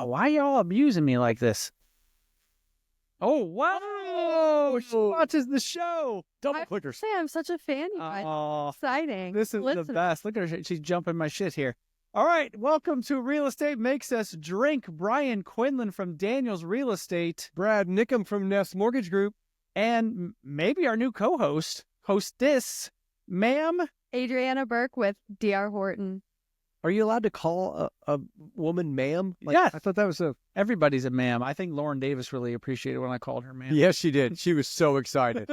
Wow, why y'all abusing me like this? Oh, wow. She watches the show. Double clickers. I'm such a fan, you guys. Exciting. This is the best. Look at her. She's jumping my shit here. All right. Welcome to Real Estate Makes Us Drink. Brian Quinlan from Daniels Real Estate. Brad Nickham from Nest Mortgage Group. And maybe our new hostess, ma'am. Adriana Burke with DR Horton. Are you allowed to call a woman ma'am? Yes. I thought that was Everybody's a ma'am. I think Lauren Davis really appreciated when I called her ma'am. Yes, she did. She was so excited.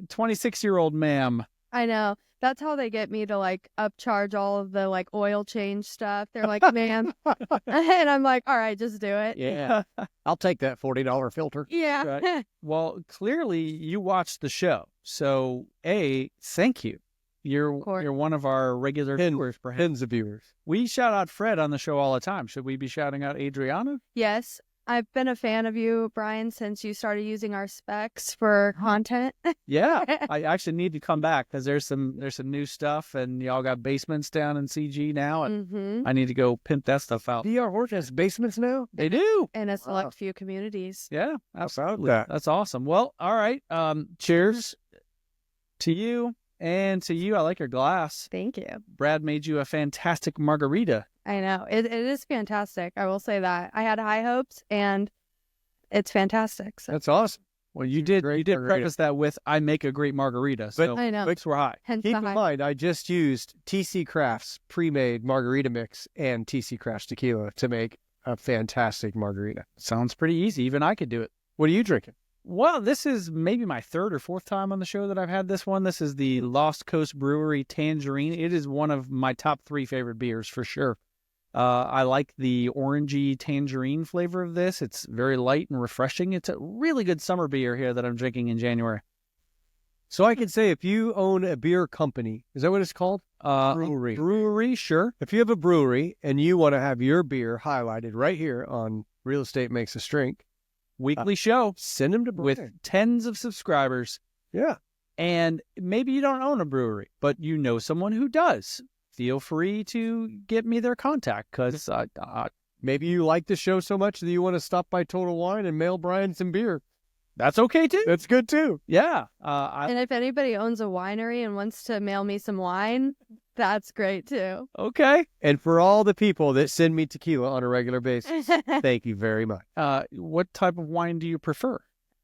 26-year-old ma'am. I know. That's how they get me to upcharge all of the oil change stuff. They're like, man. And I'm like, all right, just do it. Yeah. I'll take that $40 filter. Yeah. Right. Well, clearly you watched the show. So, thank you. You're one of our regular viewers, perhaps. Tens of viewers. We shout out Fred on the show all the time. Should we be shouting out Adriana? Yes. I've been a fan of you, Brian, since you started using our specs for content. Yeah. I actually need to come back because there's some new stuff, and y'all got basements down in CG now, and I need to go pimp that stuff out. DR Horton has basements now? They do. In a select few communities. Yeah, absolutely. That. That's awesome. Well, all right. Cheers to you. And to you, I like your glass. Thank you. Brad made you a fantastic margarita. I know. It is fantastic. I will say that. I had high hopes, and it's fantastic. So. That's awesome. Well, you did preface that with, I make a great margarita. So I know. Hopes were high. Hence Keep in mind, I just used TC Craft's pre-made margarita mix and TC Craft's tequila to make a fantastic margarita. Sounds pretty easy. Even I could do it. What are you drinking? Well, this is maybe my third or fourth time on the show that I've had this one. This is the Lost Coast Brewery Tangerine. It is one of my top 3 favorite beers for sure. I like the orangey tangerine flavor of this. It's very light and refreshing. It's a really good summer beer here that I'm drinking in January. So I can say if you own a beer company, is that what it's called? Brewery. Brewery, sure. If you have a brewery and you want to have your beer highlighted right here on Real Estate Makes Us Drink, weekly show. Send them to Brian. With tens of subscribers. Yeah. And maybe you don't own a brewery, but you know someone who does. Feel free to get me their contact because maybe you like the show so much that you want to stop by Total Wine and mail Brian some beer. That's okay too. That's good too. Yeah. And if anybody owns a winery and wants to mail me some wine, that's great too. Okay. And for all the people that send me tequila on a regular basis, thank you very much. What type of wine do you prefer?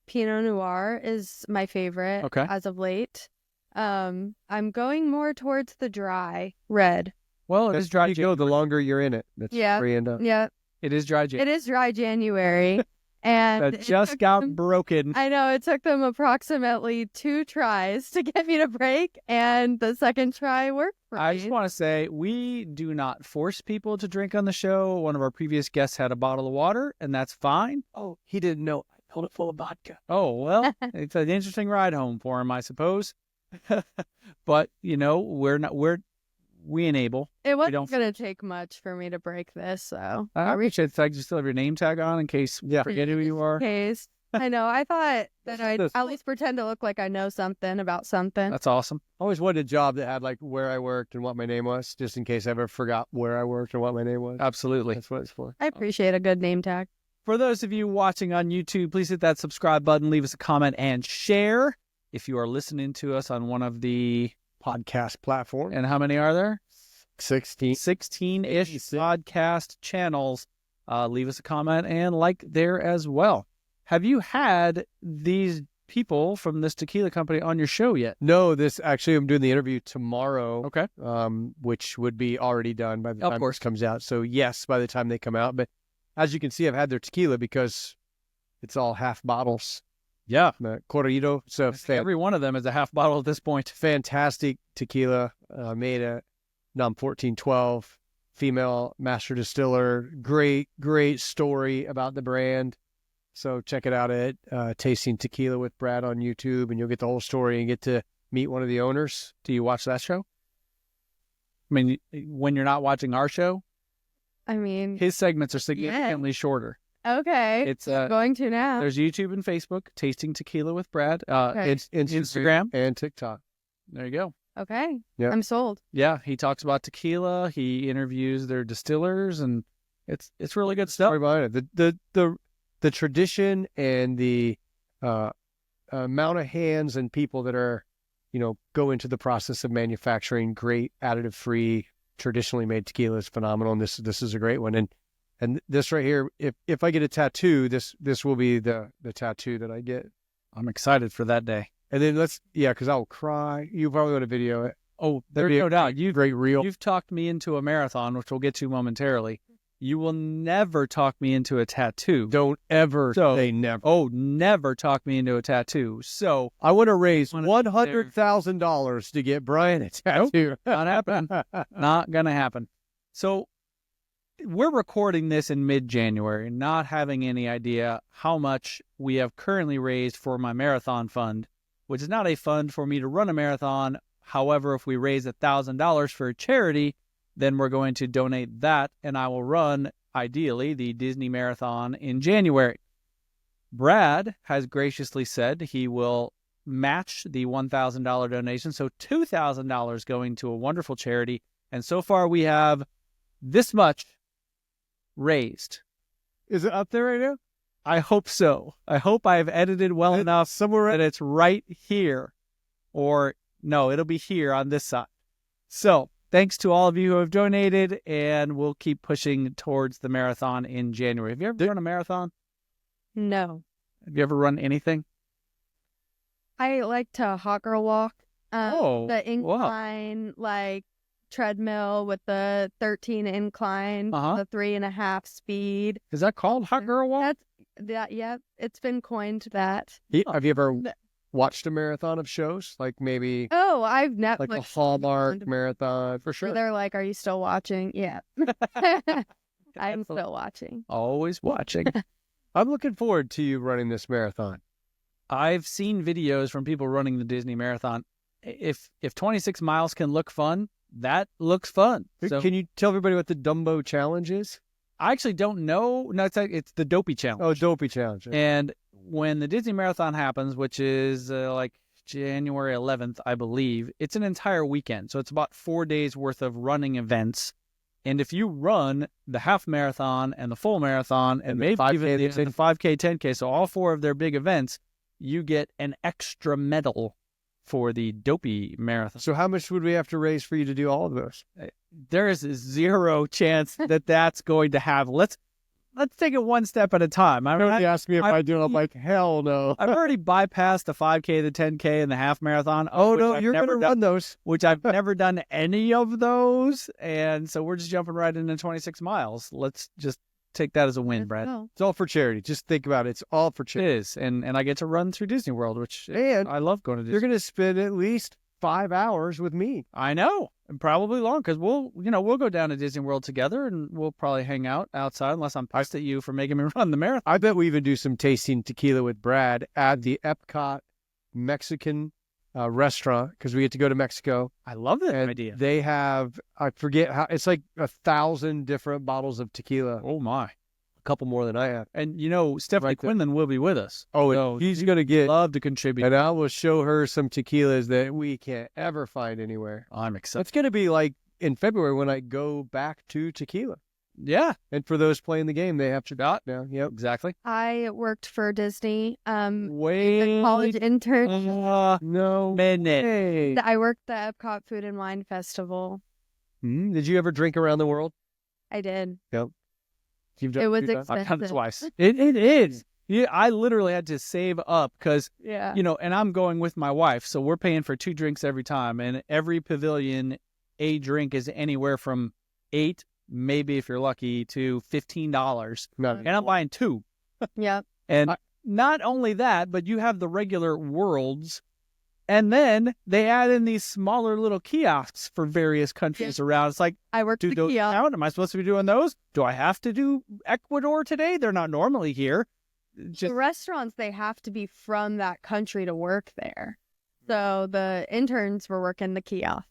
Pinot Noir is my favorite as of late. I'm going more towards the dry red. Well, it is dry January. The longer you're in it. That's where you end up. Yeah. It is dry January. It is dry January. And that just got broken. I know. It took them approximately 2 tries to get me to break, and the second try worked for me. I just want to say, we do not force people to drink on the show. One of our previous guests had a bottle of water, and that's fine. Oh, he didn't know. I filled it full of vodka. Oh, well, it's an interesting ride home for him, I suppose. But, we enable. It wasn't going to take much for me to break this, so. I appreciate the fact you still have your name tag on in case you forget who you are. In case. I know. I thought that I'd at least pretend to look like I know something about something. That's awesome. I always wanted a job that had where I worked and what my name was, just in case I ever forgot where I worked or what my name was. Absolutely. That's what it's for. I appreciate a good name tag. For those of you watching on YouTube, please hit that subscribe button, leave us a comment, and share. If you are listening to us on one of the podcast platforms. And how many are there? 16. 16-ish podcast channels. Leave us a comment and like there as well. Have you had these people from this tequila company on your show yet? No, I'm doing the interview tomorrow. Okay. Which would be already done by the time this comes out. So yes, by the time they come out. But as you can see, I've had their tequila because it's all half bottles. Yeah. Corrido. So every one of them is a half bottle at this point. Fantastic tequila. Made at NUM 1412. Female master distiller. Great story about the brand. So check it out at Tasting Tequila with Brad on YouTube, and you'll get the whole story and get to meet one of the owners. Do you watch that show? I mean, when you're not watching our show? I mean... His segments are significantly shorter. Okay. It's going to now. There's YouTube and Facebook, Tasting Tequila with Brad. It's Instagram. And TikTok. There you go. Okay. Yeah. I'm sold. Yeah. He talks about tequila. He interviews their distillers, and It's really good stuff. Sorry about it. The tradition and the amount of hands and people that are, go into the process of manufacturing great additive-free, traditionally made tequila is phenomenal. And this is a great one. And this right here, if I get a tattoo, this will be the tattoo that I get. I'm excited for that day. And then because I'll cry. You probably want to video it. Oh, there's no doubt. Great reel. You've talked me into a marathon, which we'll get to momentarily. You will never talk me into a tattoo. Don't ever say never. Oh, never talk me into a tattoo. So I want to raise $100,000 to get Brian a tattoo. Nope, not happening. Not gonna happen. So we're recording this in mid-January, not having any idea how much we have currently raised for my marathon fund, which is not a fund for me to run a marathon. However, if we raise $1,000 for a charity, then we're going to donate that, and I will run, ideally, the Disney Marathon in January. Brad has graciously said he will match the $1,000 donation, so $2,000 going to a wonderful charity, and so far we have this much raised. Is it up there right now? I hope so. I hope I've edited well enough somewhere that it's right here. Or, no, it'll be here on this side. So, thanks to all of you who have donated, and we'll keep pushing towards the marathon in January. Have you ever run a marathon? No. Have you ever run anything? I like to hot girl walk. The incline, wow. Treadmill with the 13 incline, the 3.5 speed. Is that called hot girl walk? Yeah, it's been coined that. Have you ever watched a marathon of shows? Like maybe... Oh, I've Netflix. Like a Hallmark marathon, for sure. They're like, are you still watching? Yeah. I'm still watching. Always watching. I'm looking forward to you running this marathon. I've seen videos from people running the Disney Marathon. If 26 miles can look fun, that looks fun. So, can you tell everybody what the Dumbo Challenge is? I actually don't know. No, it's the Dopey Challenge. Oh, Dopey Challenge. And when the Disney Marathon happens, which is January 11th, I believe, it's an entire weekend. So it's about 4 days worth of running events. And if you run the half marathon and the full marathon and maybe even the 5K, 10K, so all 4 of their big events, you get an extra medal for the Dopey Marathon. So how much would we have to raise for you to do all of those? There is zero chance that that's going to happen. Let's take it one step at a time. Nobody asked me if I do it. I'm like, hell no. I've already bypassed the 5K, the 10K, and the half marathon. Oh, no, you're going to run those. Which I've never done any of those. And so we're just jumping right into 26 miles. Let's just take that as a win, Brad. It's all for charity. Just think about it. It's all for charity. It is. And I get to run through Disney World, which I love going to Disney. You're going to spend at least 5 hours with me. I know. And probably long, because we'll go down to Disney World together, and we'll probably hang out outside unless I'm pissed at you for making me run the marathon. I bet we even do some tasting tequila with Brad at the Epcot Mexican restaurant, because we get to go to Mexico. I love that idea. They have, I forget how, it's like 1,000 different bottles of tequila. Oh my. A couple more than I have. And Stephanie Quinlan will be with us. Oh, so he's going to love to contribute. And I will show her some tequilas that we can't ever find anywhere. I'm excited. It's going to be like in February when I go back to tequila. Yeah. And for those playing the game, they have to dot now. Yep. Exactly. I worked for Disney. Wait. College intern. No. Minute. Hey. I worked the Epcot Food and Wine Festival. Did you ever drink around the world? I did. Yep. It was expensive. I've done it twice. It is. Yeah, I literally had to save up because, and I'm going with my wife, so we're paying for 2 drinks every time, and every pavilion, a drink is anywhere from $8, maybe if you're lucky, to $15. And I'm buying 2. Yep. And not only that, but you have the regular worlds, and then they add in these smaller little kiosks for various countries around. It's like, I worked the kiosk. Count? Am I supposed to be doing those? Do I have to do Ecuador today? They're not normally here. The restaurants, they have to be from that country to work there. So the interns were working the kiosk.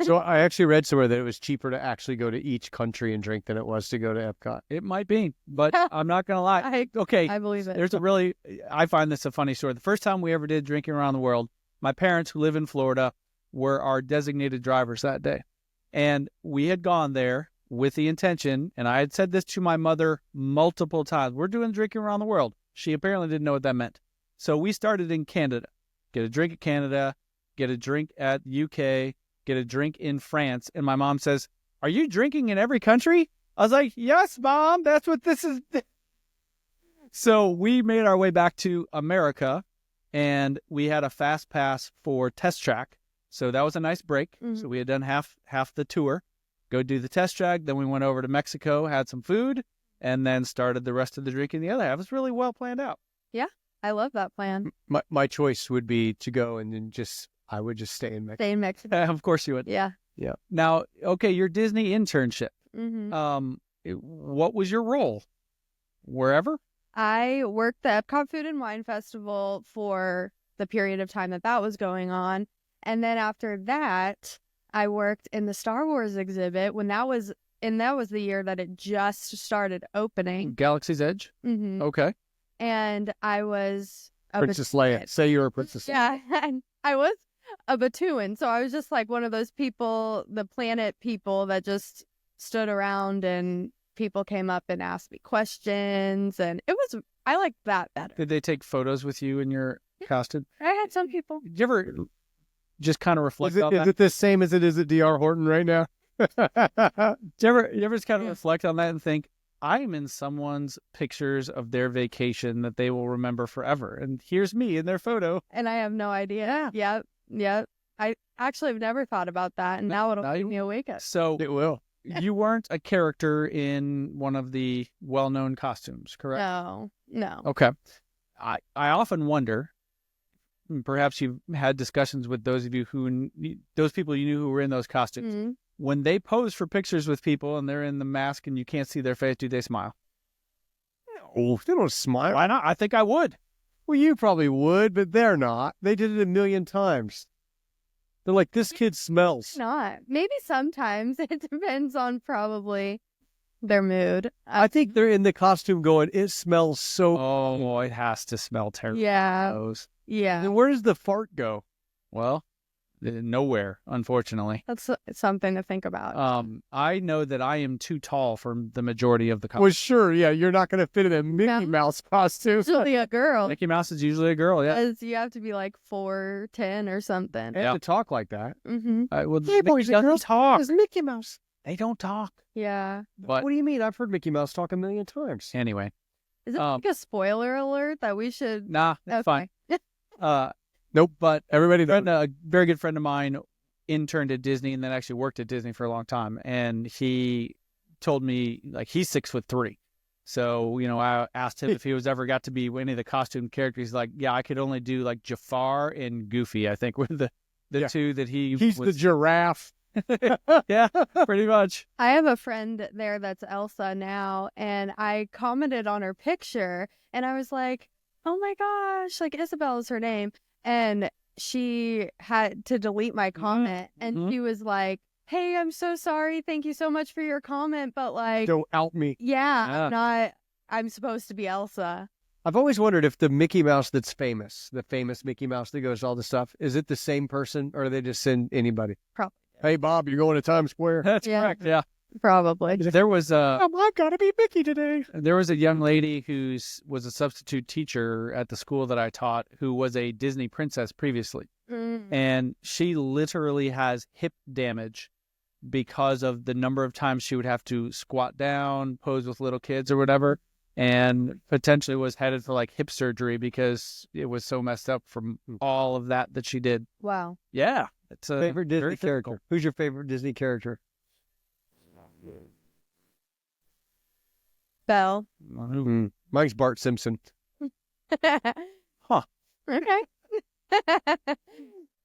So I actually read somewhere that it was cheaper to actually go to each country and drink than it was to go to Epcot. It might be, but I'm not going to lie. I believe it. I find this a funny story. The first time we ever did Drinking Around the World, my parents, who live in Florida, were our designated drivers that day. And we had gone there with the intention, and I had said this to my mother multiple times, we're doing drinking around the world. She apparently didn't know what that meant. So we started in Canada. Get a drink at Canada, get a drink at UK, get a drink in France. And my mom says, are you drinking in every country? I was like, yes, Mom, that's what this is. So we made our way back to America, and we had a fast pass for Test Track. So that was a nice break. Mhm. So we had done half the tour, go do the Test Track. Then we went over to Mexico, had some food, and then started the rest of the drinking the other half. It was really well planned out. I love that plan. My choice would be to go and then I would just stay in Mexico. Stay in Mexico. Of course you would. Yeah. Now, okay, your Disney internship. Hmm. What was your role? Wherever? I worked the Epcot Food and Wine Festival for the period of time that was going on. And then after that, I worked in the Star Wars exhibit that was the year that it just started opening. Galaxy's Edge? Hmm. Okay. And I was a Princess Leia. Say you're a princess. Yeah, and I was a Batuan, so I was just like one of those people, the planet people that just stood around and people came up and asked me questions, and I liked that better. Did they take photos with you in your costume? I had some people. Did you ever just kind of reflect Is on it that? the same as it is at DR Horton right now? Do you ever just kind of Yeah. reflect on that and think, I'm in someone's pictures of their vacation that they will remember forever. And here's me in their photo. And I have no idea. Yeah. I actually have never thought about that, and now it'll now keep you- me awake. So It will. you weren't a character in one of the well-known costumes, correct? No. Okay. I often wonder, perhaps you've had discussions with those people you knew who were in those costumes. Mhm. When they pose for pictures with people and they're in the mask and you can't see their face, do they smile? Oh, they don't smile. Why not? I think I would. Well, you probably would, but they're not. They did it a million times. They're like, this kid smells. Not. Maybe sometimes. It depends on probably their mood. I think they're in the costume going, it smells so. Oh, it has to smell terrible. Yeah. Those. Yeah. Then where does the fart go? Well, nowhere, unfortunately. That's something to think about. I know that I am too tall for the majority of the Well, costume. sure, yeah, you're not going to fit in a Mickey No. Mouse costume. Usually a girl. Mickey Mouse is usually a girl, yeah. Because you have to be like 4'10" or something. They have to talk like that. Mm-hmm. Well, Hey, boys and doesn't girls, talk. it's Mickey Mouse. They don't talk. Yeah. But What do you mean? I've heard Mickey Mouse talk a million times. anyway, Is it like a spoiler alert that we should? nah, that's fine. Nope. But Everybody knows. a very good friend of mine interned at Disney and then actually worked at Disney for a long time. And he told me, like, he's 6'3". So, I asked him if he was ever got to be any of the costume characters. He's like, yeah, I could only do like Jafar and Goofy, I think, were the Yeah. two that He's was. the giraffe. Yeah, pretty much. I have a friend there that's Elsa now, and I commented on her picture, and I was like, oh my gosh, like Isabel is her name. And she had to delete my comment, and Mhm. she was like, hey, I'm so sorry. Thank you so much for your comment. But like, Don't out me. yeah, I'm supposed to be Elsa. I've always wondered if the Mickey Mouse that's famous, the famous Mickey Mouse that goes to all the stuff, is it the same person or do they just send anybody? Probably. Hey, Bob, you're going to Times Square. That's Yeah. correct. Yeah. Probably. There was I got to be Mickey today. a young lady who was a substitute teacher at the school that I taught who was a Disney princess previously. Mm. And she literally has hip damage because of the number of times she would have to squat down, pose with little kids or whatever, and potentially was headed for like hip surgery because it was so messed up from all of that she did. Wow. Yeah. It's a Favorite Disney very character? difficult. Who's your favorite Disney character? Belle. Mine's Bart Simpson. Huh. Okay.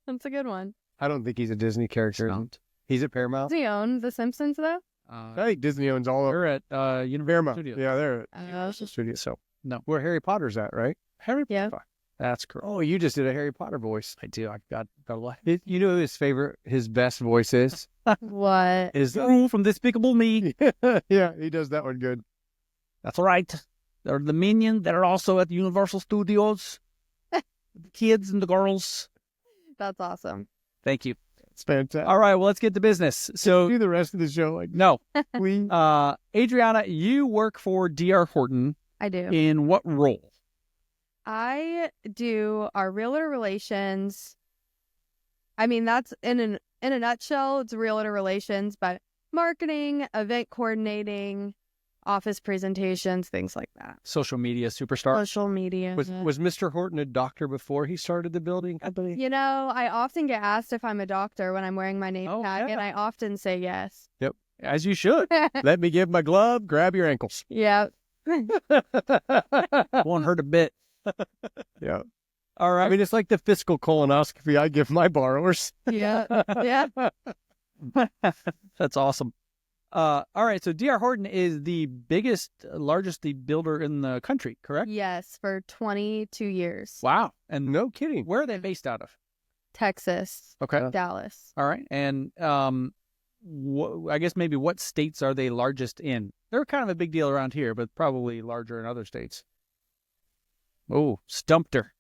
That's a good one. I don't think he's a Disney character. Stumped. He's at Paramount. Does he own The Simpsons, though? I think Disney owns all of We're at Universal Paramount. Studios. Yeah, they're at Oh. Universal Studios. So, no. Where Harry Potter's at, right? Harry Yeah. Potter. That's correct. Oh, you just did a Harry Potter voice. I do. I got a lot. You know who his best voice is? What? Is Rule from Despicable Me. yeah, he does that one good. That's right. They're the minions that are also at Universal Studios. The kids and the girls. That's awesome. Thank you. It's fantastic. All right, well, let's get to business. So, Do the rest of the show like no, we. Adriana, you work for DR Horton. I do. In what role? I do our realtor relations. I mean, that's in a nutshell, it's realtor relations, but marketing, event coordinating, office presentations, things like that. Social media superstar. Social media. Was Mr. Horton a doctor before he started the building company? You know, I often get asked if I'm a doctor when I'm wearing my name tag, and I often say yes. Yep. As you should. Let me give my glove. Grab your ankles. Yeah. Won't hurt a bit. Yeah. All right. I mean, it's like the fiscal colonoscopy I give my borrowers. Yeah. Yeah. That's awesome. All right. So DR Horton is the biggest, largest builder in the country, correct? Yes, for 22 years. Wow. And No kidding. where are they based out of? Texas, Okay. Dallas. All right. And I guess maybe what states are they largest in? They're kind of a big deal around here, but probably larger in other states. Oh, stumped her.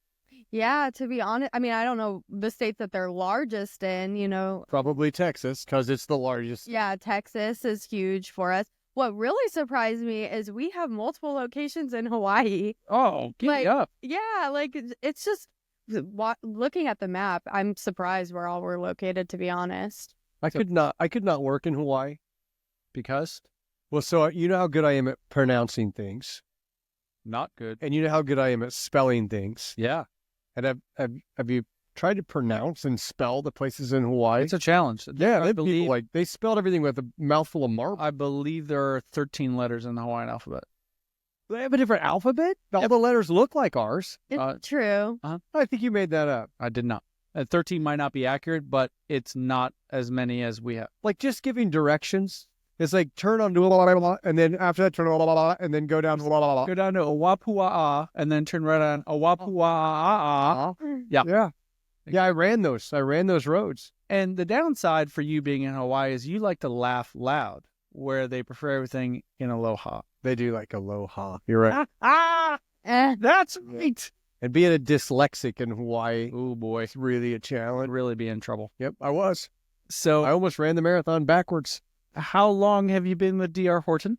Yeah, to be honest, I mean, I don't know the states that they're largest in, you know. Probably Texas, because it's the largest. Yeah, Texas is huge for us. What really surprised me is we have multiple locations in Hawaii. Oh, get Like, me up. Yeah, like it's just looking at the map, I'm surprised where all we're located, to be honest. I could not work in Hawaii. Because Well, so you know how good I am at pronouncing things, not good. and you know how good I am at spelling things. Yeah. And have you tried to pronounce and spell the places in Hawaii? It's a challenge. Yeah, I they spelled everything with a mouthful of marble. I believe there are 13 letters in the Hawaiian alphabet. They have a different alphabet. All the letters look like ours. It's true. I think you made that up. I did not. 13 might not be accurate, but it's not as many as we have. Like just giving directions. It's like turn on blah, blah, blah, blah, and then after that turn on blah, blah, blah, and then go down blah, blah, blah. Go down to Owapua'a and then turn right on Owapua'a. Yeah. Yeah, I ran those roads. And the downside for you being in Hawaii is you like to laugh loud, where they prefer everything in aloha. They do like aloha. You're right. That's right. And being a dyslexic in Hawaii, Oh boy, it's really a I'd challenge. really be in trouble. Yep, I was. So I almost ran the marathon backwards. how long have you been with DR Horton?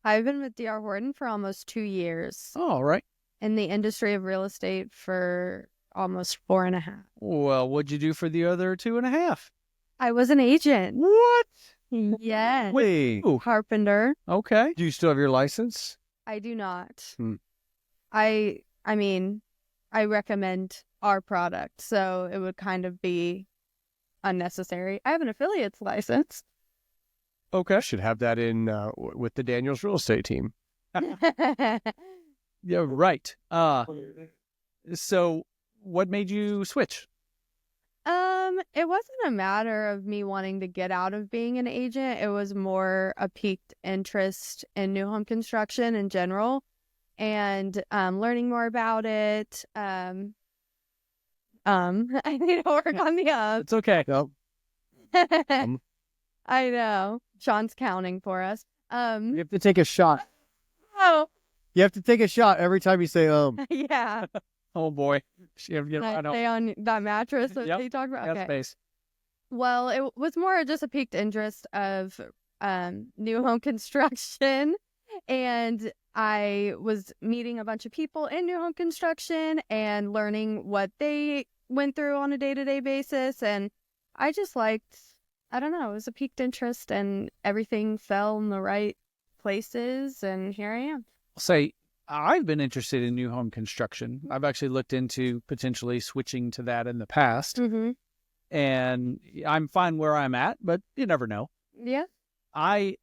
I've been with DR Horton for almost 2 years. Oh, all right. In the industry of real estate for almost 4.5. Well, what'd you do for the other 2.5? I was an agent. What? Yes. Wait, Ooh, Carpenter. okay. do you still have your license? I do not. Hmm. I mean, I recommend our product, so it would kind of be unnecessary. I have an affiliate's license. Okay. Should have that in with the Daniels real estate team. Yeah, right. So what made you switch? It wasn't a matter of me wanting to get out of being an agent. It was more a piqued interest in new home construction in general and learning more about it. I need to work on the It's okay. Nope. I know. Sean's counting for us. You have to take a shot. Oh, You have to take a shot every time you say yeah. Oh boy. I I know. stay on that mattress that Yep. you talked about. Got Okay. space. Well, it was more just a piqued interest of new home construction. And I was meeting a bunch of people in new home construction and learning what they went through on a day-to-day basis. And I just liked, I don't know, it was a piqued interest and everything fell in the right places. And here I am. I'll say I've been interested in new home construction. I've actually looked into potentially switching to that in the past. Mm-hmm. And I'm fine where I'm at, but you never know. Yeah. I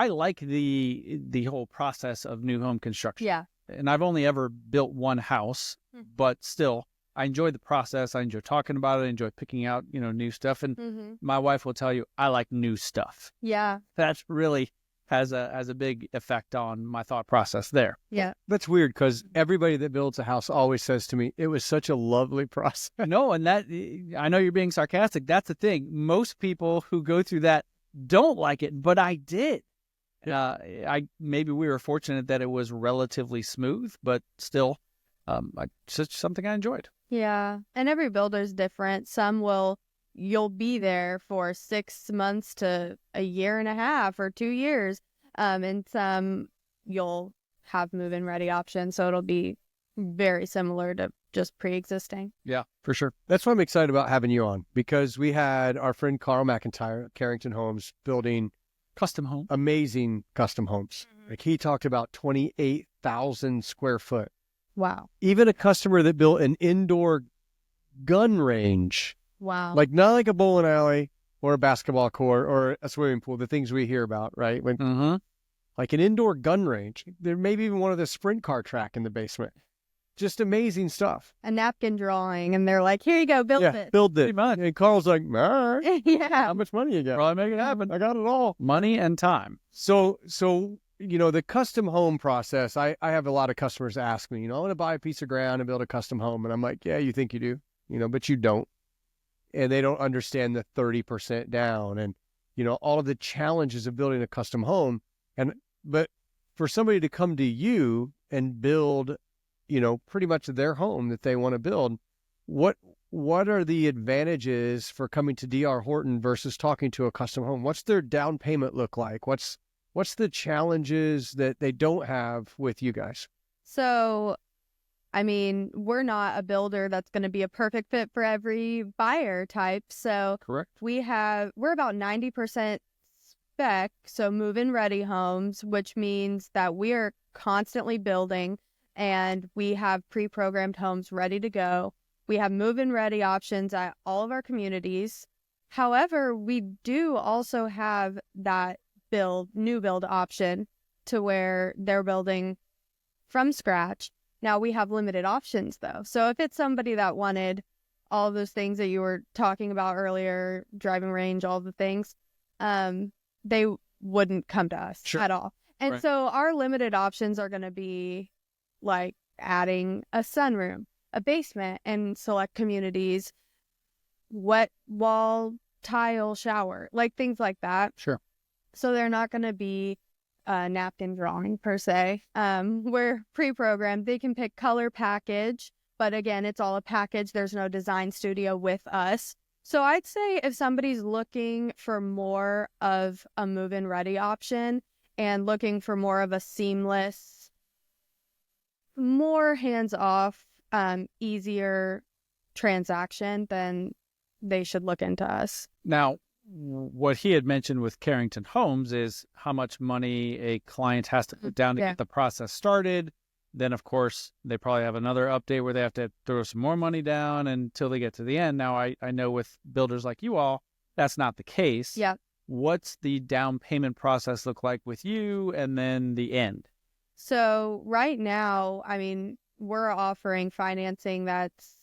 like the whole process of new home construction. Yeah. And I've only ever built one house, but still I enjoy the process. I enjoy talking about it. I enjoy picking out, new stuff. And Mm-hmm. my wife will tell you, I like new stuff. Yeah. That really has a big effect on my thought process there. Yeah. That's weird because everybody that builds a house always says to me, it was such a lovely process. No, and that, I know you're being sarcastic. That's the thing. Most people who go through that don't like it, but I did. Maybe we were fortunate that it was relatively smooth, but still, it's just something I enjoyed. Yeah. And every builder's different. Some will, you'll be there for 6 months to a year and a half or 2 years. And some you'll have move-in ready options. So it'll be very similar to just pre-existing. Yeah, for sure. That's why I'm excited about having you on, because we had our friend Carl McIntyre at Carrington Homes building Custom home. amazing custom homes. Mhm. Like he talked about 28,000 square foot. Wow. Even a customer that built an indoor gun range, Wow. like not like a bowling alley or a basketball court or a swimming pool, the things we hear about, right? When Mm-hmm. like an indoor gun range, there may be even one of the sprint car track in the basement. Just amazing stuff. A napkin drawing, and they're like, here you go, build it. Build Pretty it. much. And Carl's like, all right, Yeah. how much money you got? Probably make it happen. I got it all. Money and time. So the custom home process, I have a lot of customers ask me, I want to buy a piece of ground and build a custom home. And I'm like, yeah, you think you do, but you don't. And they don't understand the 30% down and, all of the challenges of building a custom home. But for somebody to come to you and build, pretty much their home that they want to build, what are the advantages for coming to DR Horton versus talking to a custom home? What's their down payment look like? What's the challenges that they don't have with you guys? So, I mean, we're not a builder that's going to be a perfect fit for every buyer type. So Correct. we're about 90% spec, so move-in ready homes, which means that we are constantly building and we have pre-programmed homes ready to go. We have move-in ready options at all of our communities. However, we do also have that new build option to where they're building from scratch. Now we have limited options though. So if it's somebody that wanted all of those things that you were talking about earlier, driving range, all the things, they wouldn't come to us at all. And Right. so our limited options are going to be like adding a sunroom, a basement in select communities, wet wall, tile, shower, like things like that. Sure. So they're not going to be a napkin drawing per se. We're pre-programmed. They can pick color package, but again, it's all a package. There's no design studio with us. So I'd say if somebody's looking for more of a move-in ready option and looking for more of a seamless, more hands-off, easier transaction, then they should look into us. Now, what he had mentioned with Carrington Homes is how much money a client has to put down to Yeah. get the process started. Then, of course, they probably have another update where they have to throw some more money down until they get to the end. Now, I know with builders like you all, that's not the case. Yeah. What's the down payment process look like with you and then the end? So right now, I mean, we're offering financing that's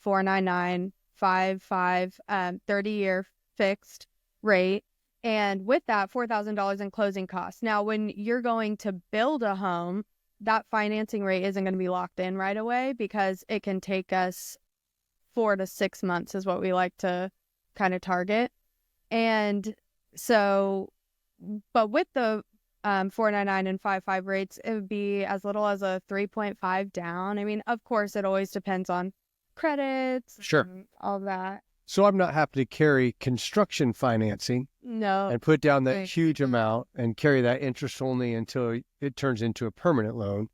4.99, 5.5, 30-year fixed rate. And with that, $4,000 in closing costs. Now, when you're going to build a home, that financing rate isn't going to be locked in right away because it can take us 4 to 6 months is what we like to kind of target. And so, but with the 4.99 and 5.5 rates, it would be as little as a 3.5 down. I mean, of course, it always depends on credits, Sure. and all that. So I'm not happy to carry construction financing No, and put down that Right. huge amount and carry that interest only until it turns into a permanent loan.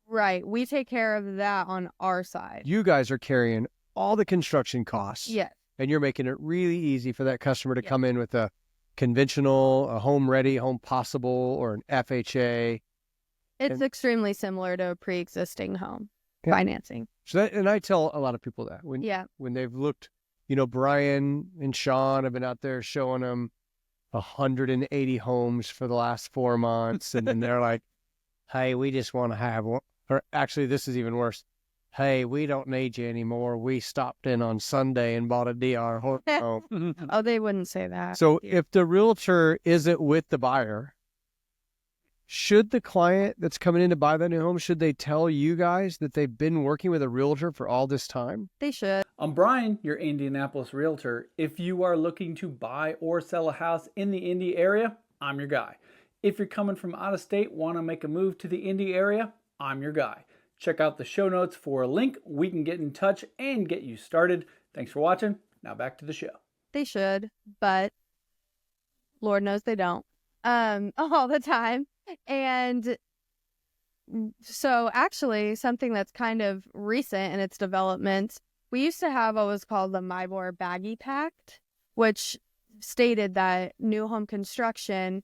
right. We take care of that on our side. You guys are carrying all the construction costs. Yes. And you're making it really easy for that customer to Yeah. come in with a conventional, a home ready, home possible, or an FHA. It's And- extremely similar to a pre-existing home Yeah. financing. So that, and I tell a lot of people that Yeah. when they've looked, Brian and Sean have been out there showing them 180 homes for the last 4 months. And then they're like, hey, we just want to have one. Or actually, this is even worse. Hey, we don't need you anymore. We stopped in on Sunday and bought a DR Horton home. Oh, they wouldn't say that. So if the realtor isn't with the buyer, should the client that's coming in to buy that new home, should they tell you guys that they've been working with a realtor for all this time? They should. I'm Brian, your Indianapolis realtor. If you are looking to buy or sell a house in the Indy area, I'm your guy. If you're coming from out of state, want to make a move to the Indy area, I'm your guy. Check out the show notes for a link. We can get in touch and get you started. Thanks for watching. Now back to the show. they should, but Lord knows they don't, all the time. And so actually something that's kind of recent in its development, we used to have what was called the MIBOR Baggy Pact, which stated that new home construction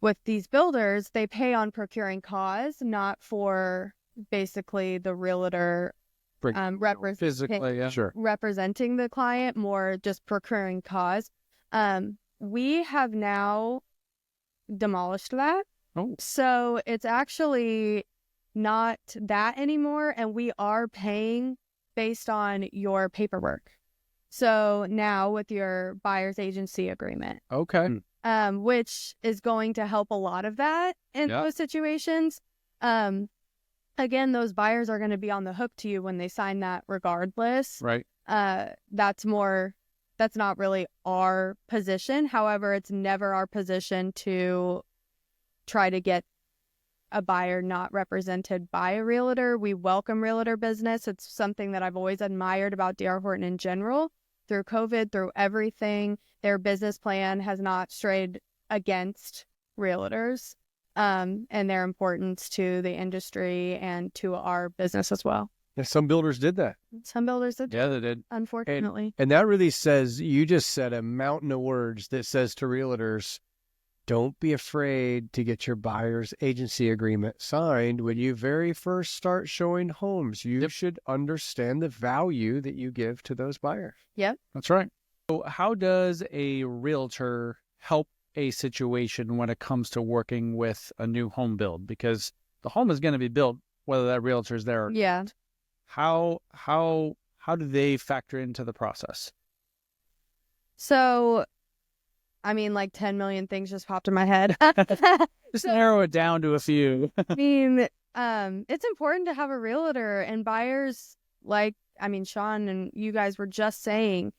with these builders, they pay on procuring cause, not for basically the realtor Physically, yeah. Sure. representing the client, more just procuring cause. We have now demolished that. Oh. So it's actually not that anymore, and we are paying based on your paperwork. So now with your buyer's agency agreement, Okay. which is going to help a lot of that in those situations. Again, those buyers are going to be on the hook to you when they sign that regardless. Right. That's not really our position. However, it's never our position to try to get a buyer not represented by a realtor. We welcome realtor business. It's something that I've always admired about D.R. Horton in general. Through COVID, through everything, their business plan has not strayed against realtors, and their importance to the industry and to our business as well. Yeah, some builders did that. Some builders did, Yeah, they did. unfortunately. And that really says, you just said a mountain of words that says to realtors, don't be afraid to get your buyer's agency agreement signed when you very first start showing homes. You should understand the value that you give to those buyers. Yep. That's right. So how does a realtor help a situation when it comes to working with a new home build? Because the home is going to be built whether that realtor is there or Yeah. not. How do they factor into the process? So, I mean, like 10 million things just popped in my head. Just narrow it down to a few. I mean, it's important to have a realtor, and buyers, like, I mean, Sean and you guys were just saying,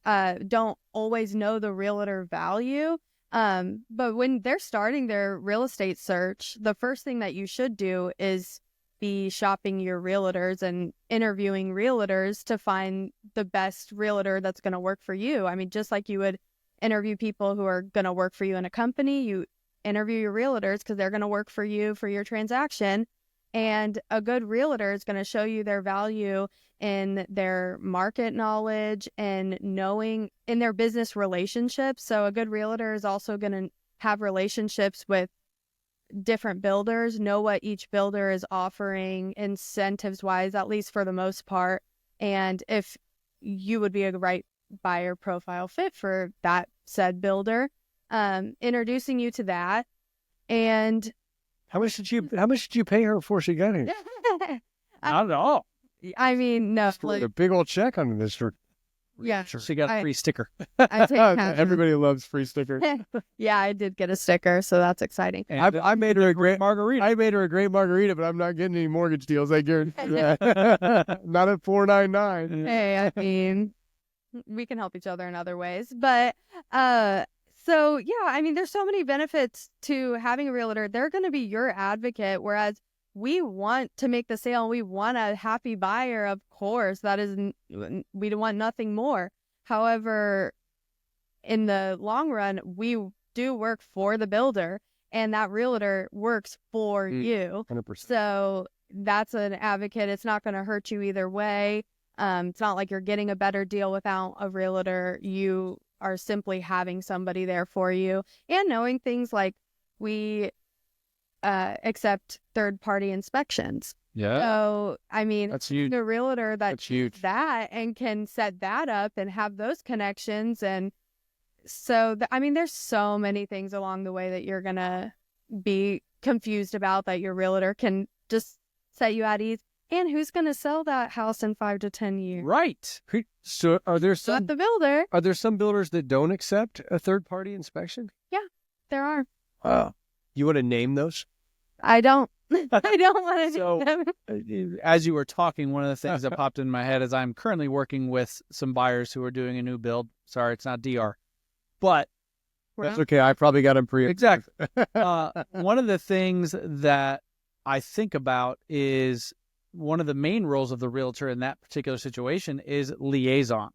don't always know the realtor value. But when they're starting their real estate search, the first thing that you should do is be shopping your realtors and interviewing realtors to find the best realtor that's going to work for you. I mean, just like you would interview people who are going to work for you in a company, you interview your realtors because they're going to work for you for your transaction. And a good realtor is going to show you their value in their market knowledge and knowing in their business relationships. So a good realtor is also going to have relationships with different builders, know what each builder is offering incentives wise, at least for the most part. And if you would be a right buyer profile fit for that said builder, introducing you to that. And How much did you pay her before she got here? Not at all. I mean, no, like, A big old check on this. yeah, She got a free sticker. I take cash. Everybody loves free stickers. Yeah, I did get a sticker, so that's exciting. And I made her a great margarita. I made her a great margarita, but I'm not getting any mortgage deals. I guarantee. Not at $4.99. Hey, I mean, we can help each other in other ways, but so yeah, I mean, there's so many benefits to having a realtor. They're going to be your advocate, whereas we want to make the sale. We want a happy buyer, of course. That is, we want nothing more. However, in the long run, we do work for the builder, and that realtor works for you. 100%. So that's an advocate. It's not going to hurt you either way. It's not like you're getting a better deal without a realtor. You are simply having somebody there for you, and knowing things like we accept third-party inspections. Yeah. So, I mean, That's huge. the realtor that That's huge. that and can set that up and have those connections. And so, I mean, there's so many things along the way that you're going to be confused about that your realtor can just set you at ease. And who's going to sell that house in 5 to 10 years? Right. So are there some Not the builder. builders that don't accept a third-party inspection? There are. Wow. You want to name those? I don't. I don't want to So- do them. As you were talking, one of the things that popped in my head is I'm currently working with some buyers who are doing a new build. Sorry, it's not DR. But That's okay. I probably got them pre. exactly. One of the things that I think about is one of the main roles of the realtor in that particular situation is liaison.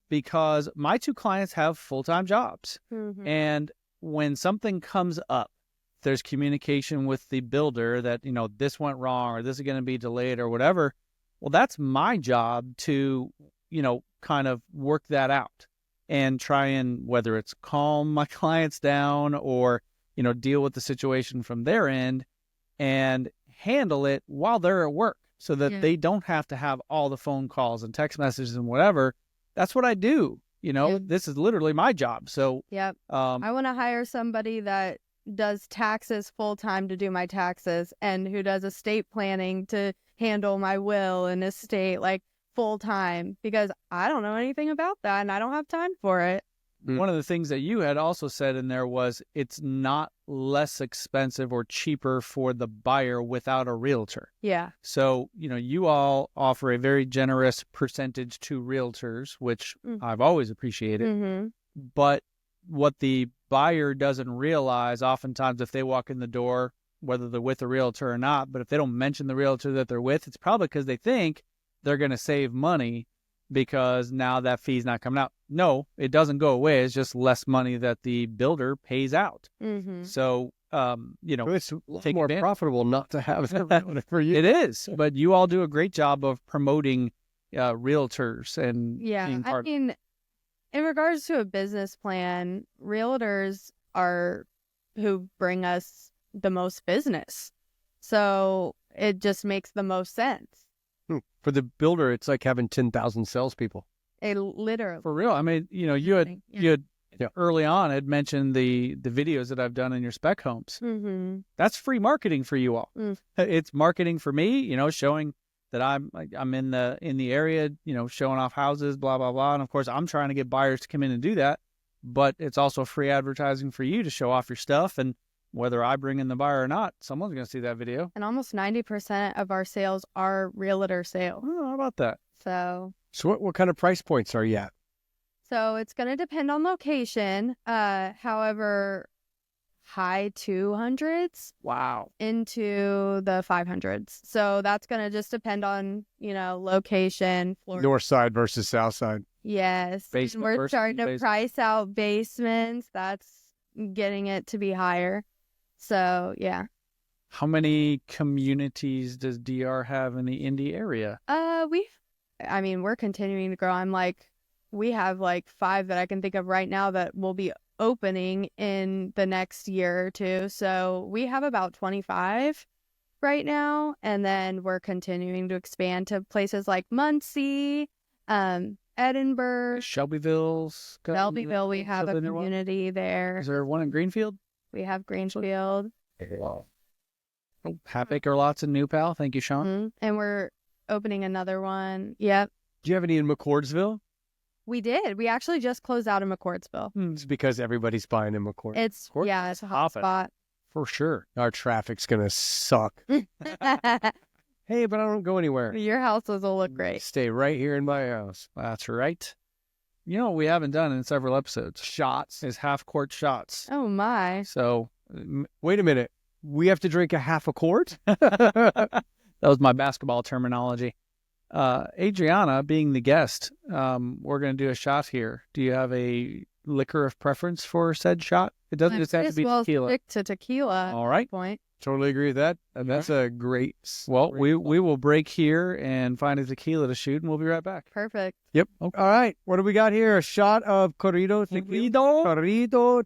because my two clients have full-time jobs. Mhm. And when something comes up, there's communication with the builder that, this went wrong or this is going to be delayed or whatever. Well, that's my job to, kind of work that out and try and, whether it's calm my clients down or, deal with the situation from their end and handle it while they're at work so that they don't have to have all the phone calls and text messages and whatever. That's what I do. This is literally my job. So, Yep. I want to hire somebody that does taxes full time to do my taxes and who does estate planning to handle my will and estate like full time, because I don't know anything about that and I don't have time for it. One of the things that you had also said in there was it's not less expensive or cheaper for the buyer without a realtor. Yeah. So, you all offer a very generous percentage to realtors, which I've always appreciated. Mm-hmm. But what the buyer doesn't realize, oftentimes if they walk in the door, whether they're with a realtor or not, but if they don't mention the realtor that they're with, it's probably because they think they're going to save money because now that fee's not coming out. No, it doesn't go away. It's just less money that the builder pays out. Mm-hmm. So, it's a lot more profitable not to have it for you. It is, but you all do a great job of promoting realtors and I mean, in regards to a business plan, realtors are who bring us the most business. So it just makes the most sense. For the builder, it's like having 10,000 salespeople. Literally. For real. I mean, you had early on had mentioned the videos that I've done in your spec homes. Mm-hmm. That's free marketing for you all. It's marketing for me, showing that I'm in the area, showing off houses, blah, blah, blah. And of course, I'm trying to get buyers to come in and do that. But it's also free advertising for you to show off your stuff. And whether I bring in the buyer or not, someone's going to see that video. And almost 90% of our sales are realtor sales. Oh, how about that? So what kind of price points are you at? So it's going to depend on location. However, high 200s. Wow. Into the 500s. So that's going to just depend on, location. North side versus south side. Yes. Basement We're versus starting to basement. price out basements. That's getting it to be higher. So, yeah. How many communities does DR have in the Indy area? We're continuing to grow. We have 5 that I can think of right now that will be opening in the next year or two. So we have about 25 right now. And then we're continuing to expand to places like Muncie, Edinburgh, Shelbyville, we have a community there. Is there one in Greenfield? We have Greenfield. Wow. Half acre lots in New Pal. Thank you, Sean. Mm-hmm. And we're opening another one. Yep. Do you have any in McCordsville? We did. We actually just closed out in McCordsville. It's because everybody's buying in McCord. It's a hot spot. For sure. Our traffic's going to suck. Hey, but I don't go anywhere. Your houses will look great. Stay right here in my house. That's right. What we haven't done in several episodes? Shots. Is half-quart shots. Oh, my. So, wait a minute. We have to drink a half a quart? that was my basketball terminology. Adriana, being the guest, we're going to do a shot here. Do you have a liquor of preference for said shot? It doesn't just have to be tequila. Stick to tequila. All right. Point. Totally agree with that. And that's a great... Well, we will break here and find a tequila to shoot, and we'll be right back. Perfect. Yep. Okay. All right. What do we got here? A shot of corrido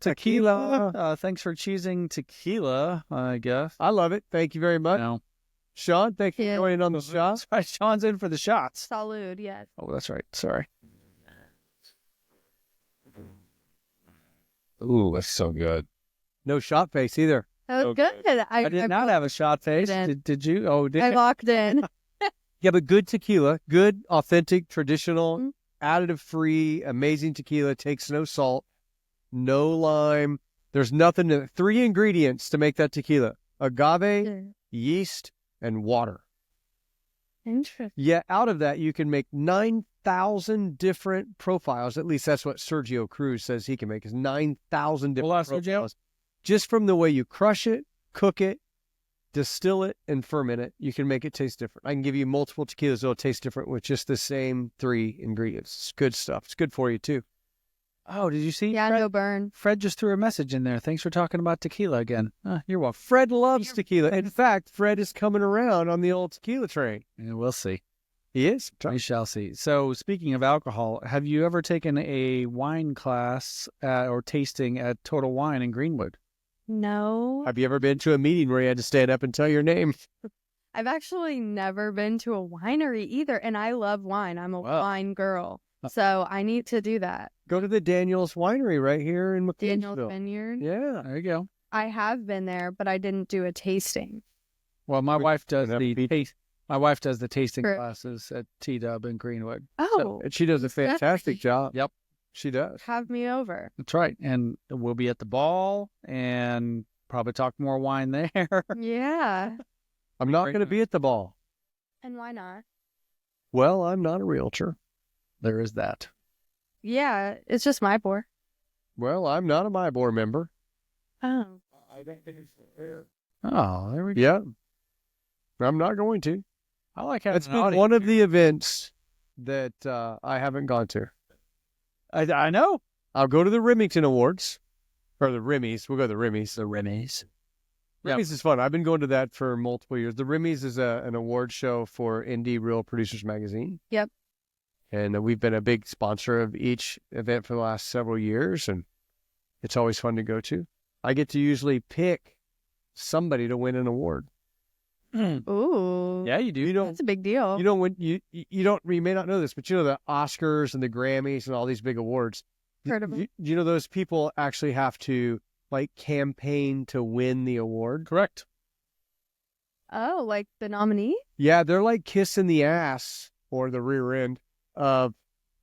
tequila. Thanks for choosing tequila, I guess. I love it. Thank you very much. No. Sean, thank you for joining on the shot. That's right. Sean's in for the shots. Salud, yes. Oh, that's right. Sorry. Ooh, that's so good. No shot face either. That was good. I did not have a shot face. Did you? Oh, did I locked in. Yeah, but good tequila, good, authentic, traditional, additive-free, amazing tequila. Takes no salt, no lime. There's nothing. 3 ingredients to make that tequila: agave, yeast, and water. Interesting. Yeah, out of that, you can make 9,000 different profiles. At least that's what Sergio Cruz says he can make, is 9,000 different profiles. Just from the way you crush it, cook it, distill it and ferment it, you can make it taste different. I can give you multiple tequilas that'll taste different with just the same 3 ingredients. It's good stuff. It's good for you too. Oh, did you see? Yeah, Fred, no burn. Fred just threw a message in there. Thanks for talking about tequila again. You're welcome. Fred loves tequila. In fact, Fred is coming around on the old tequila train. Yeah, we'll see. He is. We shall see. So, speaking of alcohol, have you ever taken a wine class or tasting at Total Wine in Greenwood? No. Have you ever been to a meeting where you had to stand up and tell your name? I've actually never been to a winery either, and I love wine. I'm a wine girl. So I need to do that. Go to the Daniels Winery right here in Daniel's McLeansville. Vineyard. Yeah. There you go. I have been there, but I didn't do a tasting. Well, my wife does An the FP. my wife does the tasting Correct. classes at T-Dub in Greenwood. Oh, And she does a fantastic job. Yep. She does. have me over. That's right. And we'll be at the ball and probably talk more wine there. Yeah. I'm not Great going to night. be at the ball. And why not? Well, I'm not a realtor. There is that. Yeah, it's just my pour. Well, I'm not a MyBoard member. Oh. Oh, there we go. Yeah. I'm not going to. I like having That's an been audience. one of the events that I haven't gone to. I know. I'll go to the Remington Awards. Or the Rimmies. We'll go to the Rimmies. The Remy's. Rimmies is fun. I've been going to that for multiple years. The Rimmies is an award show for Indie Real Producers Magazine. Yep. And we've been a big sponsor of each event for the last several years, and it's always fun to go to. I get to usually pick somebody to win an award. Ooh. Yeah, you do. You know, That's a big deal. you don't win. You don't. You may not know this, but you know the Oscars and the Grammys and all these big awards. Heard of them. You know those people actually have to like campaign to win the award. Correct. Oh, like the nominee? Yeah, they're like kissing the ass or the rear end of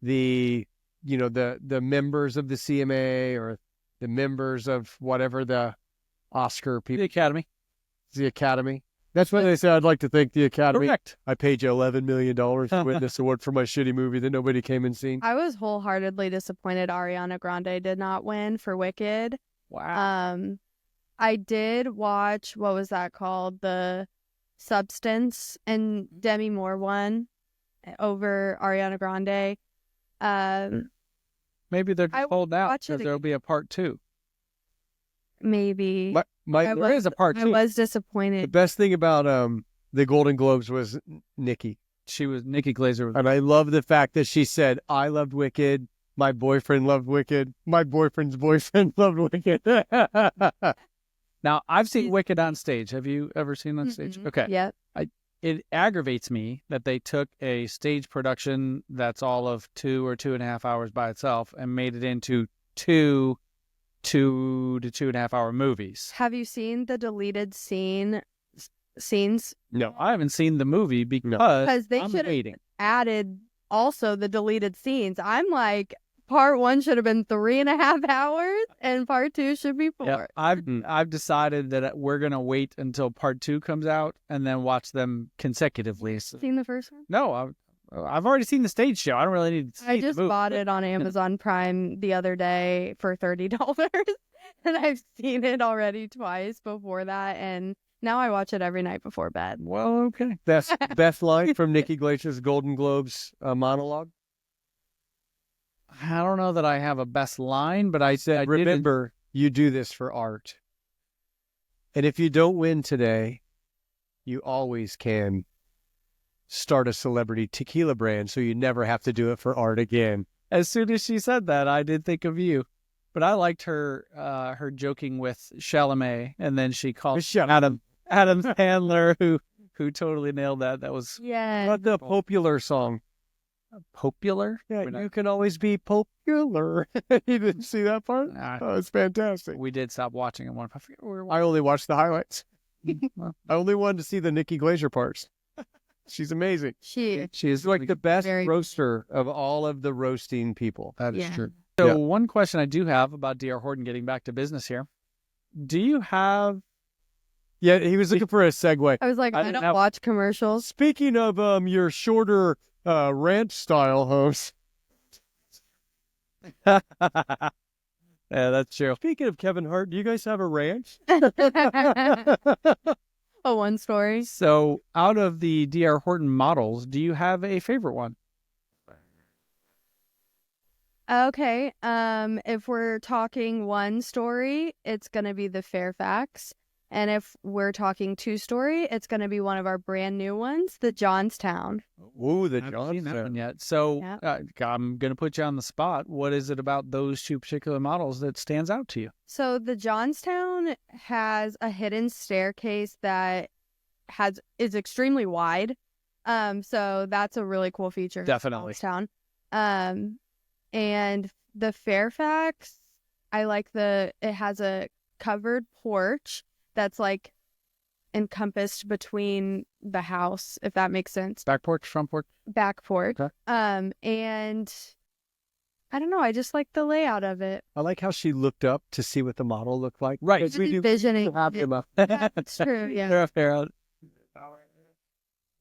the the members of the CMA or the members of whatever the Oscar The people, Academy. the Academy. That's what they say. I'd like to thank the Academy. Correct. I paid you $11 million to win this award for my shitty movie that nobody came and seen. I was wholeheartedly disappointed Ariana Grande did not win for Wicked. Wow. I did watch, what was that called? The Substance, and Demi Moore won over Ariana Grande. Maybe they're I just holding out watch it because there'll be a part 2. Maybe. There is a part 2. I was The disappointed. best thing about the Golden Globes was Nikki. She was Nikki Glaser. And I love the fact that she said, I loved Wicked. My boyfriend loved Wicked. My boyfriend's boyfriend loved Wicked. Now, I've seen She's- Wicked on stage. Have you ever seen on stage? Mhm. Okay. Yep. It aggravates me that they took a stage production that's all of 2 or 2.5 hours by itself and made it into 2 to 2.5 hour movies. Have you seen the deleted scenes? No. I haven't seen the movie because Because they I'm should have waiting. added also the deleted scenes. I'm like, part 1 should have been 3.5 hours, and part 2 should be 4. Yeah, I've decided that we're gonna wait until part 2 comes out and then watch them consecutively. Seen the first one? No, I've already seen the stage show. I don't really need to see I the just movie. bought it on Amazon Prime the other day for $30, and I've seen it already twice before that, and now I watch it every night before bed. Well, okay. Best line from Nikki Glaser's Golden Globes monologue. I don't know that I have a best line, but I Said, did remember, you do this for art. And if you don't win today, you always can start a celebrity tequila brand so you never have to do it for art again. As soon as she said that, I did think of you. But I liked her joking with Chalamet, and then she called Adam Sandler, who totally nailed that. That was Yeah. Not the popular song. popular. Yeah, We're not- you can always be popular. You didn't see that part? Nah, Oh, it's fantastic. we did stop watching it. I forget where we were. I only watched the highlights. Well, I only wanted to see the Nikki Glaser parts. She's amazing. She she is She's like the best Very- roaster of all of the roasting people. That is Yeah. true. So Yeah. one question I do have about D.R. Horton getting back to business here. Do you have Yeah, he was looking for a segue. I was like, I I didn't don't have- watch commercials. Speaking of your shorter ranch style hosts, Yeah, that's true. speaking of Kevin Hart, do you guys have a ranch? A one story. So, out of the DR Horton models, do you have a favorite one? Okay. If we're talking one story, it's gonna be the Fairfax. And if we're talking two story, it's gonna be one of our brand new ones, the Johnstown. Ooh, the I haven't seen that one Johnson. yet. So, Yep. I'm going to put you on the spot. What is it about those two particular models that stands out to you? So the Johnstown has a hidden staircase that is extremely wide. So that's a really cool feature. of Definitely. Johnstown. And the Fairfax, I like it has a covered porch that's like encompassed between the house, if that makes sense. Back porch, front porch? Back porch. Okay. And I don't know, I just like the layout of it. I like how she looked up to see what the model looked like. Right. Because we do Envisioning have it. him up. That's true, yeah. They're up there.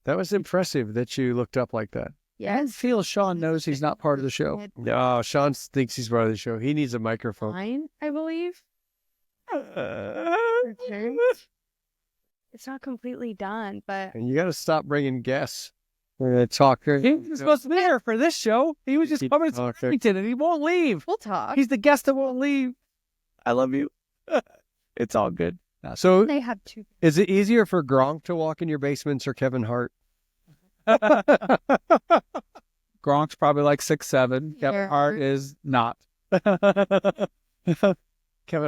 That was impressive that you looked up like that. I Yes. feel Sean knows he's not part of the show. No, Sean thinks he's part of the show. He needs a microphone. Fine, I believe. It's not completely done, but And you got to stop bringing guests. We're going to talk. He was supposed to be here for this show. He was just Keep coming to talking. Farmington and he won't leave. we'll talk. He's the guest that won't leave. I love you. It's all good. So, They have two. is it easier for Gronk to walk in your basements or Kevin Hart? Gronk's probably like 6'7". Kevin Yeah. Hart is not. Kevin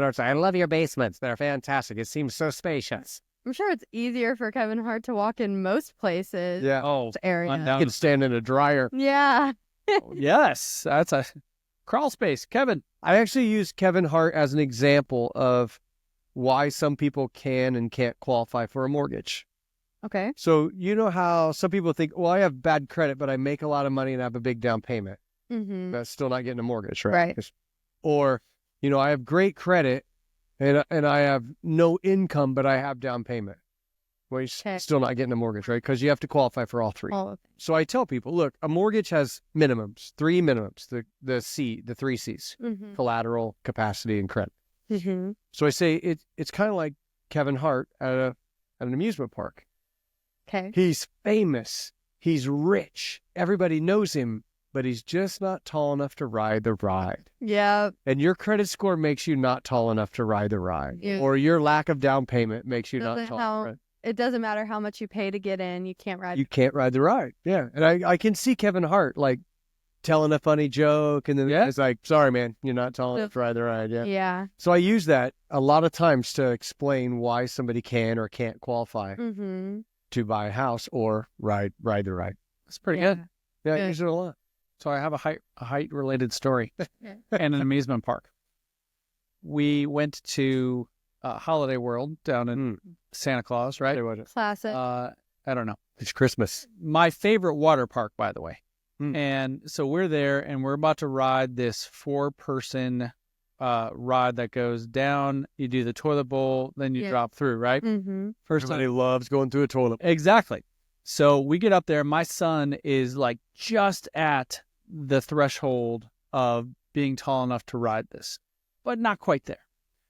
Hart's like, I love your basements. They're fantastic. It seems so spacious. I'm sure it's easier for Kevin Hart to walk in most places. Yeah. Oh, Area. You can stand in a dryer. Yeah. yes. That's a crawl space. Kevin. I actually use Kevin Hart as an example of why some people can and can't qualify for a mortgage. Okay. So you know how some people think, well, I have bad credit, but I make a lot of money and I have a big down payment. Mm-hmm. That's still not getting a mortgage, right? Right. Or, I have great credit and I have no income, but I have down payment. Well, you're Okay. still not getting a mortgage, right? Because you have to qualify for all three. All of So I tell people, look, a mortgage has minimums, three minimums, the three C's, it. Mm-hmm. collateral, capacity, and credit. Mm-hmm. So I say it's kind of like Kevin Hart at an amusement park. Okay. He's famous. He's rich. Everybody knows him, but he's just not tall enough to ride the ride. Yeah. And your credit score makes you not tall enough to ride the ride. Yeah. Or your lack of down payment makes you not Doesn't tall help. enough. It doesn't matter how much you pay to get in. You can't ride. You can't ride the ride. Yeah. And I can see Kevin Hart like telling a funny joke and then it's like, sorry, man, you're not tall enough to ride the ride. Yeah. Yeah. So I use that a lot of times to explain why somebody can or can't qualify Mm-hmm. to buy a house or ride the ride. That's pretty Yeah. good. Yeah, I Good. use it a lot. So I have a height related story and an amusement park. We went to Holiday World down in Santa Claus, right? Say what it- Classic. I don't know. It's Christmas. My favorite water park, by the way. Hmm. And so we're there and we're about to ride this 4-person ride that goes down. You do the toilet bowl, then you Yeah. drop through, right? Mm-hmm. First Everybody time. loves going through a toilet. Exactly. So we get up there. My son is like just at the threshold of being tall enough to ride this, but not quite there.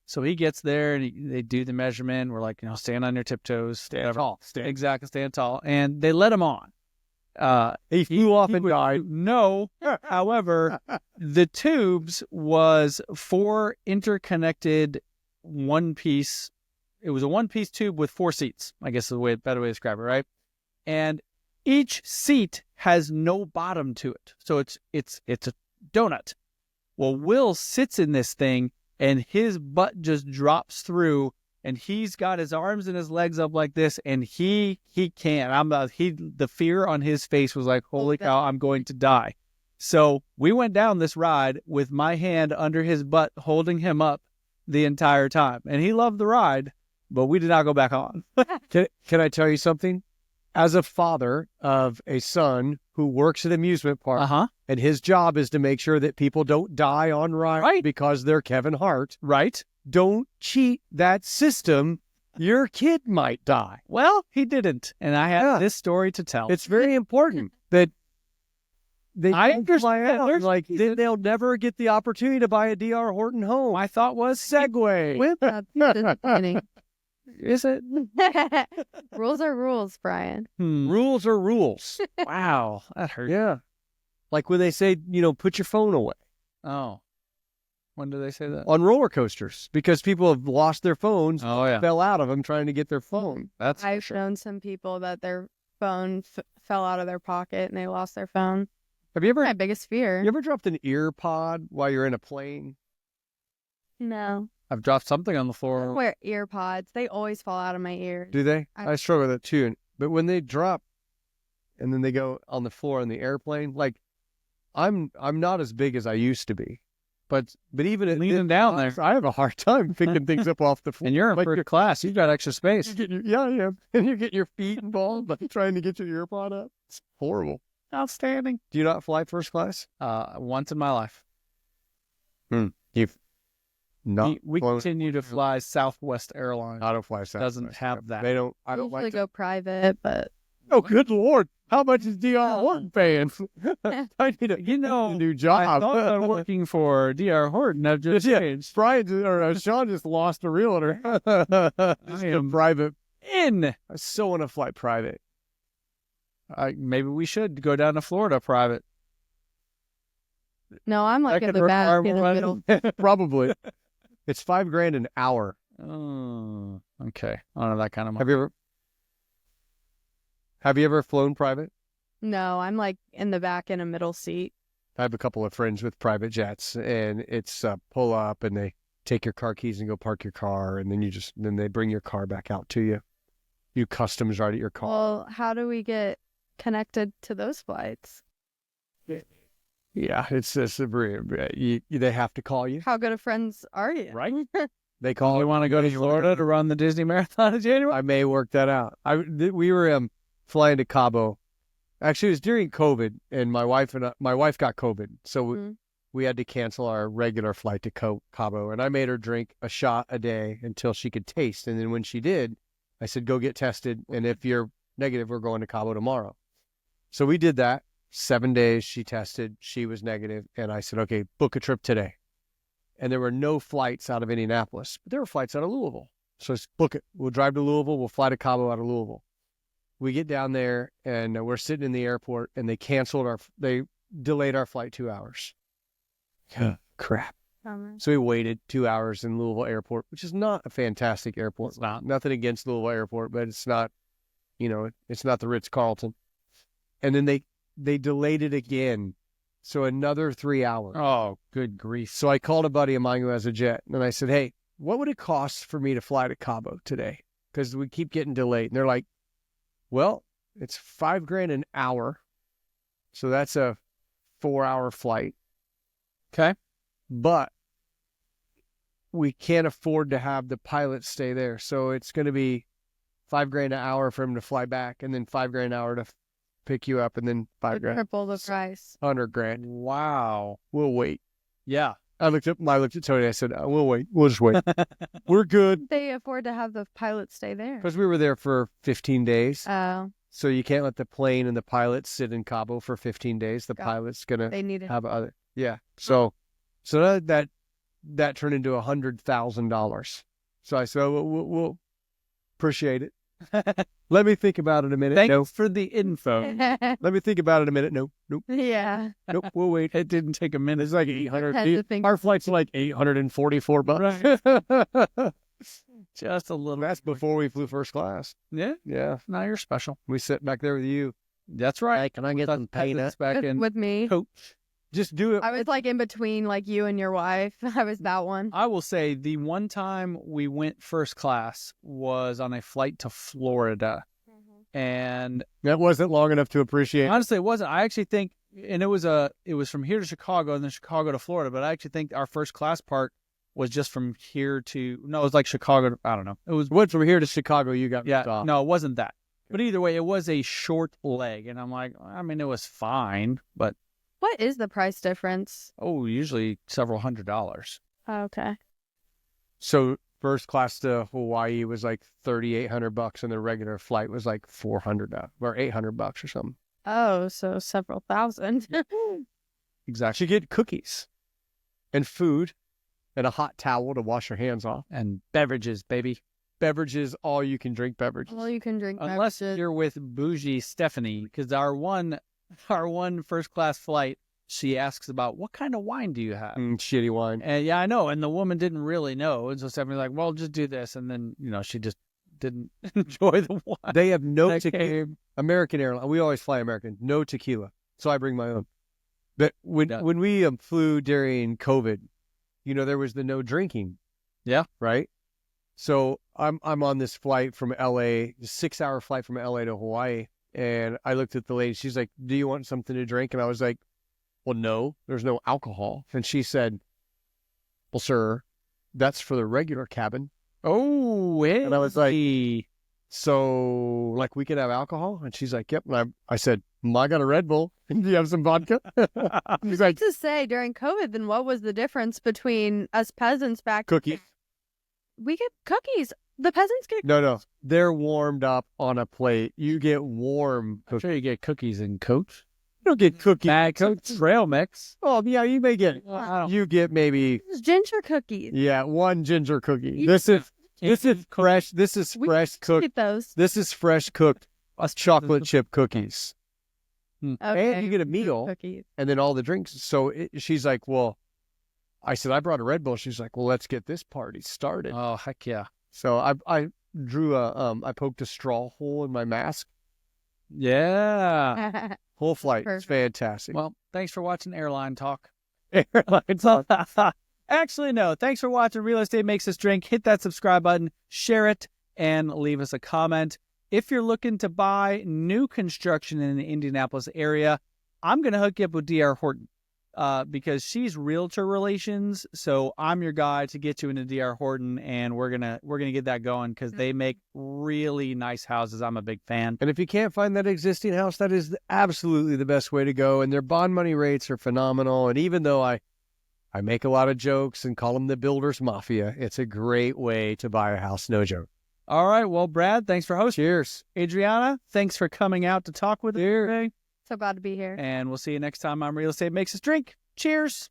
So he gets there and they do the measurement. We're like, stand on your tiptoes. Stand tall. Exactly, stand tall. And they let him on. He flew off and would- died. No. However, the tubes was 4 interconnected one-piece. It was a one-piece tube with 4 seats, I guess is the better way to describe it, right? And each seat has no bottom to it. So it's a donut. Well, Will sits in this thing and his butt just drops through and he's got his arms and his legs up like this and he can't. The fear on his face was like, holy cow, I'm going to die. So we went down this ride with my hand under his butt, holding him up the entire time. And he loved the ride, but we did not go back on. Can I tell you something? As a father of a son who works at an amusement park, Uh-huh. and his job is to make sure that people don't die on rides Right. because they're Kevin Hart, Right? don't cheat that system. Your kid might die. Well, he didn't. And I have Yeah. this story to tell. It's very important that they I don't fly understand. out. There's Like then they'll never get the opportunity to buy a DR Horton home. My thought was Segway. That's disappointing. Is it? Rules are rules, Brian. Rules are rules. Wow, that hurt. Yeah. Like when they say, put your phone away Oh, when do they say that? on roller coasters because people have lost their phones, Oh yeah, fell out of them trying to get their phone. that's I've known some people that their phone fell out of their pocket and they lost their phone. Have you ever My biggest fear. You ever dropped an ear pod while you're in a plane? No. I've dropped something on the I floor. wear ear pods. They always fall out of my ears. Do they? I- I struggle with it too. But when they drop and then they go on the floor in the airplane, like I'm not as big as I used to be. But even at Leaning down there. I have a hard time picking things up off the floor. And you're in Like first class. You've got extra space. you're getting yeah. And you're getting your feet involved by trying to get your ear pod up. It's horrible. Outstanding. Do you not fly first class? Once in my life. You've not We flown- continue to fly Southwest Airlines. I don't fly Southwest. Doesn't have that. They don't. I I don't usually like. go private, but Oh, good Lord! How much is DR Horton paying? I need a new job. I thought I'm working for DR Horton. I've just changed. Brian or Sean just lost a realtor. I am private. in. I so want to fly private. Maybe we should go down to Florida private. no, I'm like That in could the back require in the more middle. Probably. It's $5,000 an hour. Oh, okay. I don't have that kind of money. Have you ever flown private? No, I'm like in the back in a middle seat. I have a couple of friends with private jets, and it's pull up, and they take your car keys and go park your car, and then they bring your car back out to you. You customs right at your car. Well, how do we get connected to those flights? Yeah, it's they have to call you. How good of friends are you? Right? They call. We want to go to Florida to run the Disney Marathon in January? I may work that out. We were flying to Cabo. Actually, it was during COVID, and my wife got COVID, so we had to cancel our regular flight to Cabo. And I made her drink a shot a day until she could taste. And then when she did, I said, "Go get tested, and if you're negative, we're going to Cabo tomorrow." So we did that. 7 days she tested. She was negative, and I said, "Okay, book a trip today." And there were no flights out of Indianapolis, but there were flights out of Louisville. So I said, book it. We'll drive to Louisville. We'll fly to Cabo out of Louisville. We get down there, and we're sitting in the airport, and they delayed our flight 2 hours. Crap. So we waited 2 hours in Louisville Airport, which is not a fantastic airport. It's not. Nothing against Louisville Airport, but it's not, it's not the Ritz-Carlton. And then they delayed it again. So another 3 hours. Oh, good grief. So I called a buddy of mine who has a jet, and I said, "Hey, what would it cost for me to fly to Cabo today? Because we keep getting delayed." And they're like, "Well, it's $5,000 an hour. So that's a 4-hour flight. Okay. But we can't afford to have the pilot stay there. So it's going to be $5,000 an hour for him to fly back, and then $5,000 an hour to pick you up, and then $5,000. Triple the price. $100,000. Wow. We'll wait." Yeah. I looked at Tony. I said, "We'll wait. We'll just wait. We're good." They afford to have the pilot stay there. Because we were there for 15 days. Oh, So you can't let the plane and the pilot sit in Cabo for 15 days. The Got it. pilot's going to they needed. have other. Yeah. So that turned into $100,000. So I said, we'll appreciate it. Let me think about it a minute. Thanks for the info. Let me think about it a minute. Nope. Yeah. Nope. We'll wait. It didn't take a minute. It's like Had to 800. think. Our flight's like $844. Just a little. That's before we flew first class. Yeah. Yeah. Now you're special. We sit back there with you. That's right. Hey, can I get some peanuts? back in? With me. Coach. Just do it. I was like in between like you and your wife. I was that one. I will say the one time we went first class was on a flight to Florida. And That wasn't long enough to appreciate. honestly, it wasn't. I actually think, and it was from here to Chicago and then Chicago to Florida. But I actually think our first class part was just from here to, no, it was like Chicago. I don't know. It was, Once from here to Chicago, you got yeah, ripped off. no, it wasn't that. But either way, it was a short leg. And I'm like, I mean, it was fine, but What is the price difference? usually several $100s. Okay. So first class to Hawaii was like $3,800, and the regular flight was like $400 or $800 or something. Oh, so several thousand. Exactly. You get cookies and food and a hot towel to wash your hands off. And beverages, baby. beverages, all you can drink beverages. Well, you can drink Unless beverages. you're with bougie Stephanie, because our one first class flight, she asks about what kind of wine do you have? Shitty wine. And yeah, I know. And the woman didn't really know. And so Stephanie's like, well, just do this. And then, she just didn't enjoy the wine. They have no that tequila. came. American Airlines. We always fly American. No tequila. So I bring my own. But when we flew during COVID, there was the no drinking. Yeah. Right. So I'm on this flight from LA, 6-hour flight from LA to Hawaii. And I looked at the lady. She's like, do you want something to drink? And I was like, well, no, there's no alcohol. And she said, well, sir, that's for the regular cabin. Oh, And I was like, so like we could have alcohol? And she's like, yep. And I said, I got a Red Bull. Do you have some vodka? She's like, To say during COVID, then what was the difference between us peasants back? cookies. We get cookies. The peasants get No. They're warmed up on a plate. You get warm I'm cookies. sure you get cookies and Coach. You don't get cookies. Bag Coach trail mix. Oh, yeah, you may get. You get maybe, ginger cookies. yeah, one ginger cookie. You- This is fresh. This is We fresh cooked. Get those. This is fresh cooked chocolate chip cookies. Okay. And you get a meal Cookies. and then all the drinks. So she's like, well, I said, I brought a Red Bull. She's like, well, let's get this party started. Oh, heck yeah. So I drew I poked a straw hole in my mask. Yeah. Whole flight. It's Perfect. fantastic. Well, thanks for watching Airline Talk. Airline talk. Actually, no. Thanks for watching Real Estate Makes Us Drink. Hit that subscribe button, share it, and leave us a comment. If you're looking to buy new construction in the Indianapolis area, I'm going to hook you up with DR Horton because she's realtor relations. So I'm your guy to get you into DR Horton, and we're gonna get that going because they make really nice houses. I'm a big fan. And if you can't find that existing house, that is absolutely the best way to go. And their bond money rates are phenomenal. And even though I make a lot of jokes and call them the builder's mafia, it's a great way to buy a house. No joke. All right. Well, Brad, thanks for hosting. Cheers. Adriana, thanks for coming out to talk with us today. So glad to be here. And we'll see you next time on Real Estate Makes Us Drink. Cheers.